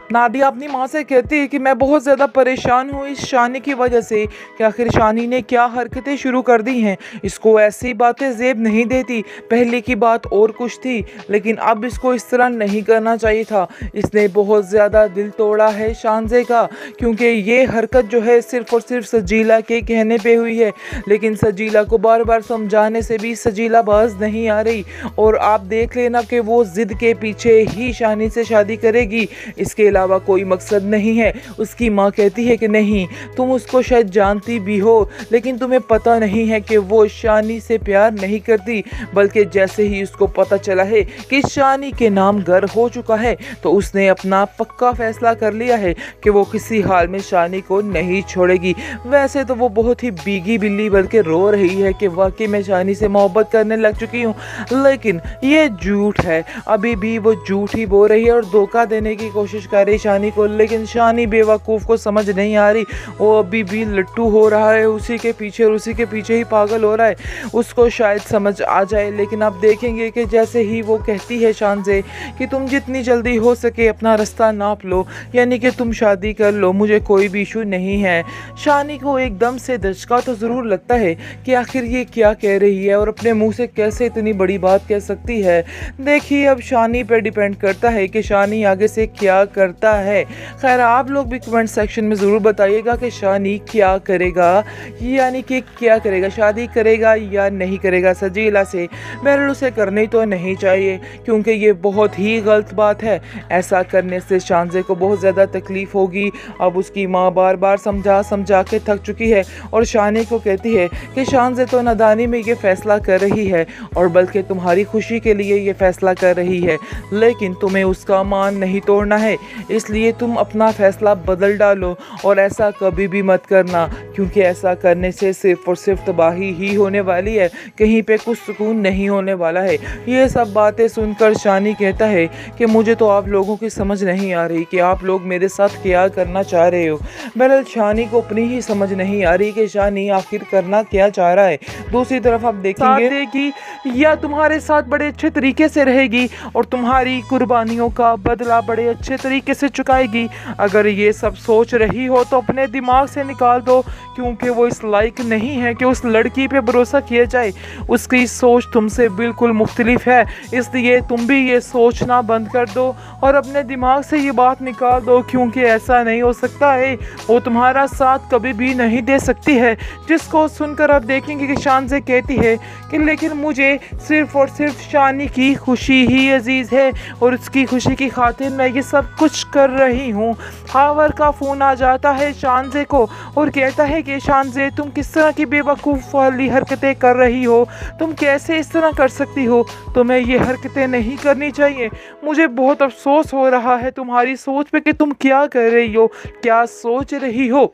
नादिया अपनी माँ से कहती है कि मैं बहुत ज़्यादा परेशान हूँ इस शानी की वजह से कि आखिर शानी ने क्या हरकतें शुरू कर दी हैं। इसको ऐसी बातें ज़ेब नहीं देती। पहले की बात और कुछ थी, लेकिन अब इसको इस तरह नहीं करना चाहिए था। इसने बहुत ज़्यादा दिल तोड़ा है शानज़े का, क्योंकि ये हरकत जो है सिर्फ़ और सिर्फ सजीला के कहने पे हुई है। लेकिन सजीला को बार बार समझाने से भी सजीला बाज नहीं आ रही, और आप देख लेना कि वो ज़िद के पीछे ही शानी से शादी करेगी। इसके अलावा कोई मकसद नहीं है। उसकी माँ कहती है कि नहीं, तुम उसको शायद जानती भी हो, लेकिन तुम्हें पता नहीं है कि वो शानी से प्यार नहीं करती, बल्कि जैसे ही उसको पता चला है कि शानी के नाम घर हो चुका है, तो उसने अपना पक्का फैसला कर लिया है कि वो किसी हाल में शानी को नहीं छोड़ेगी। वैसे तो वो बहुत ही बीगी बिल्ली बल्कि रो रही है कि वाकई मैं शानी से मोहब्बत करने लग चुकी हूँ, लेकिन ये झूठ है। अभी भी वो झूठ ही बोल रही है और धोखा देने की कोशिश कर रही शानी को, लेकिन शानी बेवकूफ़ को समझ नहीं आ रही। वो अभी भी लट्टू हो रहा है उसी के पीछे, और उसी के पीछे ही पागल हो रहा है। उसको शायद समझ आ जाए, लेकिन आप देखेंगे कि जैसे ही वो कहती है शान से कि तुम जितनी जल्दी हो सके अपना रास्ता नाप लो, यानी कि तुम शादी कर लो, मुझे कोई भी इशू नहीं है। शानी को एकदम से धचका तो ज़रूर लगता है कि आखिर ये क्या कह रही है और अपने मुंह से कैसे इतनी बड़ी बात कह सकती है। देखिए, अब शानी पर डिपेंड करता है कि शानी आगे से क्या करता है। खैर, आप लोग भी कमेंट सेक्शन में ज़रूर बताइएगा कि शानी क्या करेगा, यानी कि क्या करेगा, शादी करेगा या नहीं करेगा सजीला से। बहरहाल उसे करनी तो नहीं चाहिए, क्योंकि ये बहुत ही गलत बात है। ऐसा करने से शानज़े को बहुत ज़्यादा तकलीफ़ होगी। अब उसकी माँ बार बार समझा समझा के थक चुकी है, और शानी को कहती है कि शानज़े तो नादानी में ये फ़ैसला कर रही है, और बल्कि तुम्हारी खुशी के लिए ये फ़ैसला कर रही है, लेकिन तुम्हें उसका मान नहीं तोड़ना है। इसलिए तुम अपना फ़ैसला बदल डालो, और ऐसा कभी भी मत करना, क्योंकि ऐसा करने से सिर्फ़ और सिर्फ तबाही ही होने वाली है, कहीं पे कुछ सुकून नहीं होने वाला है। ये सब बातें सुनकर शानी कहता है कि मुझे तो आप लोगों की समझ नहीं आ रही कि आप लोग मेरे साथ क्या करना चाह रहे हो। बहरहाल शानी को अपनी ही समझ नहीं आ रही कि शानी आखिर करना क्या चाह रहा है। दूसरी तरफ आप देखेंगे कि या तुम्हारे साथ बड़े अच्छे तरीके से रहेगी और तुम्हारी कुर्बानियों का बदला बड़े अच्छे तरीके से चुकाएगी। अगर ये सब सोच रही हो तो अपने दिमाग से निकाल दो, क्योंकि वो इस लायक नहीं है कि उस लड़की पे भरोसा किया जाए। उसकी सोच तुमसे बिल्कुल मुख्तलिफ है, इसलिए तुम भी ये सोचना बंद कर दो और अपने दिमाग से ये बात निकाल दो, क्योंकि ऐसा नहीं हो सकता है। वो तुम्हारा साथ कभी भी नहीं दे सकती है। जिसको सुनकर आप देखेंगे कि शान से कहती है कि लेकिन मुझे सिर्फ़ और सिर्फ शानी की खुशी ही अजीज़ है, और उसकी खुशी की खातिर मैं ये सब कुछ कर रही हूँ। हावर का फ़ोन आ जाता है शानज़े को और कहता है कि शानज़े, तुम किस तरह की बेवकूफ़ वाली हरकतें कर रही हो, तुम कैसे इस तरह कर सकती हो, तुम्हें ये हरकतें नहीं करनी चाहिए। मुझे बहुत अफसोस हो रहा है तुम्हारी सोच पे कि तुम क्या कर रही हो, क्या सोच रही हो।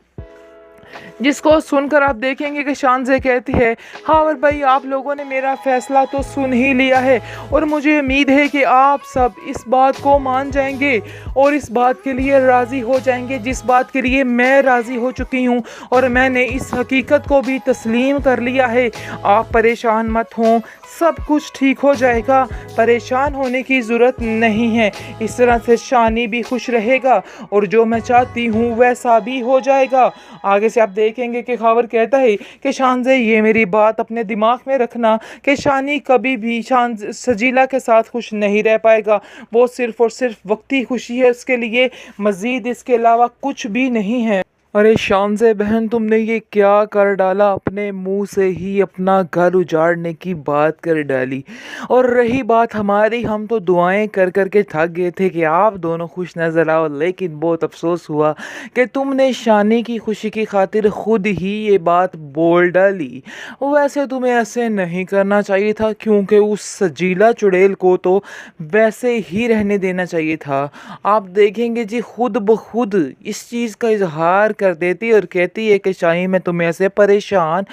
जिसको सुनकर आप देखेंगे कि शानज़े कहती है, हावर भाई, आप लोगों ने मेरा फ़ैसला तो सुन ही लिया है, और मुझे उम्मीद है कि आप सब इस बात को मान जाएंगे और इस बात के लिए राज़ी हो जाएंगे जिस बात के लिए मैं राज़ी हो चुकी हूँ, और मैंने इस हकीकत को भी तस्लीम कर लिया है। आप परेशान मत हों, सब कुछ ठीक हो जाएगा, परेशान होने की ज़रूरत नहीं है। इस तरह से शानी भी खुश रहेगा और जो मैं चाहती हूँ वैसा भी हो जाएगा। आगे से आप देखेंगे कि खावर कहता है कि शानज़े, ये मेरी बात अपने दिमाग में रखना कि शानी कभी भी सजीला के साथ खुश नहीं रह पाएगा। वो सिर्फ़ और सिर्फ वक्ती खुशी है उसके लिए, मज़ीद इसके अलावा कुछ भी नहीं है। अरे शानज़े बहन, तुमने ये क्या कर डाला, अपने मुंह से ही अपना घर उजाड़ने की बात कर डाली। और रही बात हमारी, हम तो दुआएं कर कर के थक गए थे कि आप दोनों खुश नज़र आओ, लेकिन बहुत अफसोस हुआ कि तुमने शानी की खुशी की खातिर खुद ही ये बात बोल डाली। वैसे तुम्हें ऐसे नहीं करना चाहिए था, क्योंकि उस सजीला चुड़ैल को तो वैसे ही रहने देना चाहिए था। आप देखेंगे जी, खुद ब खुद इस चीज़ का इजहार कर देती है और कहती है कि शाही मैं तुम्हें ऐसे परेशान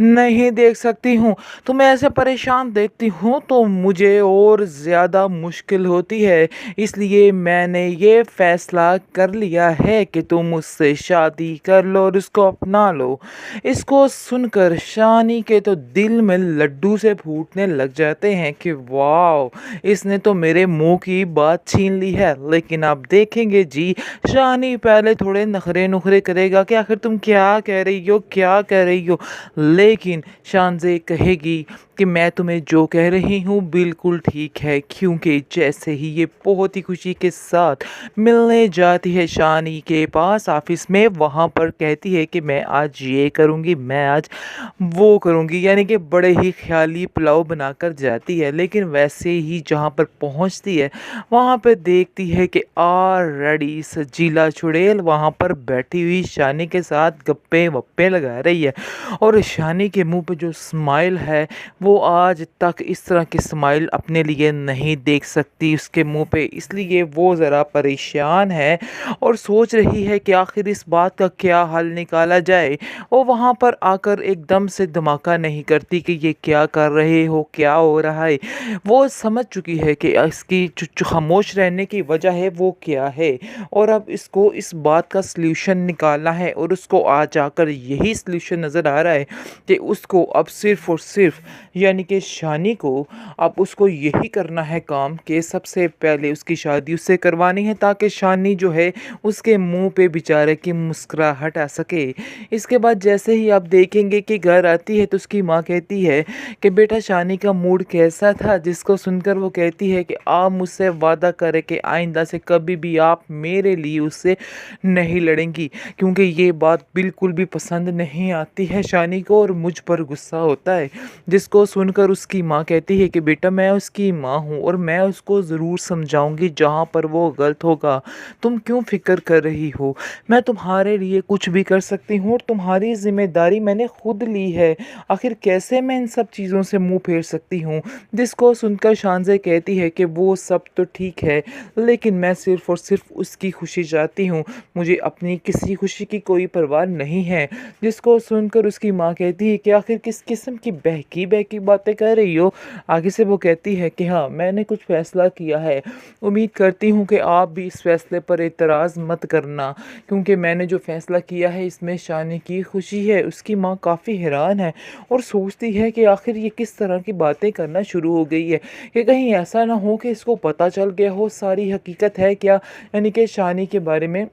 नहीं देख सकती हूँ। तुम्हें ऐसे परेशान देखती हूँ तो मुझे और ज़्यादा मुश्किल होती है। इसलिए मैंने ये फ़ैसला कर लिया है कि तुम मुझसे शादी कर लो और उसको अपना लो। इसको सुनकर शानी के तो दिल में लड्डू से फूटने लग जाते हैं कि वाओ, इसने तो मेरे मुंह की बात छीन ली है। लेकिन आप देखेंगे जी, शानी पहले थोड़े नखरे नुखरे करेगा कि आखिर तुम क्या कह रही हो, क्या कह रही हो। लेकिन शानज़े कहेगी कि मैं तुम्हें जो कह रही हूँ बिल्कुल ठीक है, क्योंकि जैसे ही ये बहुत ही खुशी के साथ मिलने जाती है शानी के पास ऑफिस में, वहाँ पर कहती है कि मैं आज ये करूँगी, मैं आज वो करूँगी, यानी कि बड़े ही ख्याली पुलाव बनाकर जाती है। लेकिन वैसे ही जहाँ पर पहुँचती है वहाँ पर देखती है कि ऑलरेडी सजीला चुड़ैल वहाँ पर बैठी हुई शानी के साथ गप्पे वप्पे लगा रही है। और शानी के मुंह पे जो स्माइल है वो आज तक इस तरह की स्माइल अपने लिए नहीं देख सकती उसके मुंह पे, इसलिए वो ज़रा परेशान है और सोच रही है कि आखिर इस बात का क्या हल निकाला जाए। वो वहाँ पर आकर एकदम से धमाका नहीं करती कि ये क्या कर रहे हो, क्या हो रहा है। वो समझ चुकी है कि इसकी जो खामोश रहने की वजह है वो क्या है, और अब इसको इस बात का सल्यूशन निकालना है। और उसको आज आकर यही सल्यूशन नज़र आ रहा है कि उसको अब सिर्फ़ और सिर्फ यानी कि शानी को अब उसको यही करना है काम कि सबसे पहले उसकी शादी उससे करवानी है, ताकि शानी जो है उसके मुंह पे बेचारे की मुस्कुराहट आ सके। इसके बाद जैसे ही आप देखेंगे कि घर आती है तो उसकी माँ कहती है कि बेटा शानी का मूड कैसा था, जिसको सुनकर वो कहती है कि आप मुझसे वादा करें कि आइंदा से कभी भी आप मेरे लिए उससे नहीं लड़ेंगी, क्योंकि ये बात बिल्कुल भी पसंद नहीं आती है शानी को और मुझ पर गुस्सा होता है। जिसको सुनकर उसकी माँ कहती है कि बेटा मैं उसकी माँ हूँ और मैं उसको ज़रूर समझाऊंगी जहाँ पर वो गलत होगा। तुम क्यों फ़िक्र कर रही हो, मैं तुम्हारे लिए कुछ भी कर सकती हूँ और तुम्हारी ज़िम्मेदारी मैंने खुद ली है। आखिर कैसे मैं इन सब चीज़ों से मुंह फेर सकती हूँ। जिसको सुनकर शानज़े कहती है कि वो सब तो ठीक है, लेकिन मैं सिर्फ़ और सिर्फ उसकी खुशी चाहती हूँ, मुझे अपनी किसी खुशी की कोई परवाह नहीं है। जिसको सुनकर उसकी माँ कहती है कि आखिर किस किस्म की बहकी बहकी बातें कर रही हो। आगे से वो कहती है कि हाँ, मैंने कुछ फ़ैसला किया है, उम्मीद करती हूँ कि आप भी इस फ़ैसले पर एतराज़ मत करना, क्योंकि मैंने जो फ़ैसला किया है इसमें शानी की खुशी है। उसकी माँ काफ़ी हैरान है और सोचती है कि आखिर ये किस तरह की बातें करना शुरू हो गई है, कि कहीं ऐसा ना हो कि इसको पता चल गया हो सारी हकीकत है क्या, यानी कि शानी के बारे में।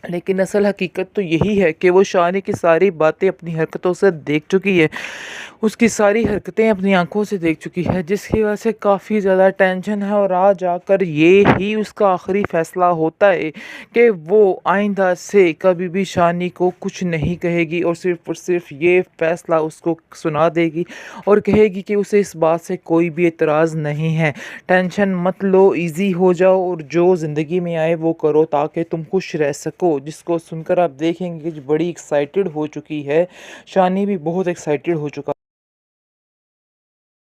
लेकिन असल हकीकत तो यही है कि वो शानी की सारी बातें अपनी हरकतों से देख चुकी है, उसकी सारी हरकतें अपनी आंखों से देख चुकी है, जिसकी वजह से काफ़ी ज़्यादा टेंशन है। और आज आकर ये ही उसका आखिरी फ़ैसला होता है कि वो आइंदा से कभी भी शानी को कुछ नहीं कहेगी और सिर्फ़ ये फ़ैसला उसको सुना देगी और कहेगी कि उसे इस बात से कोई भी एतराज़ नहीं है। टेंशन मत लो, ईज़ी हो जाओ और जो ज़िंदगी में आए वो करो ताकि तुम खुश रह सको। जिसको सुनकर आप देखेंगे कि बड़ी एक्साइटेड हो चुकी है, शानी भी बहुत एक्साइटेड हो चुका।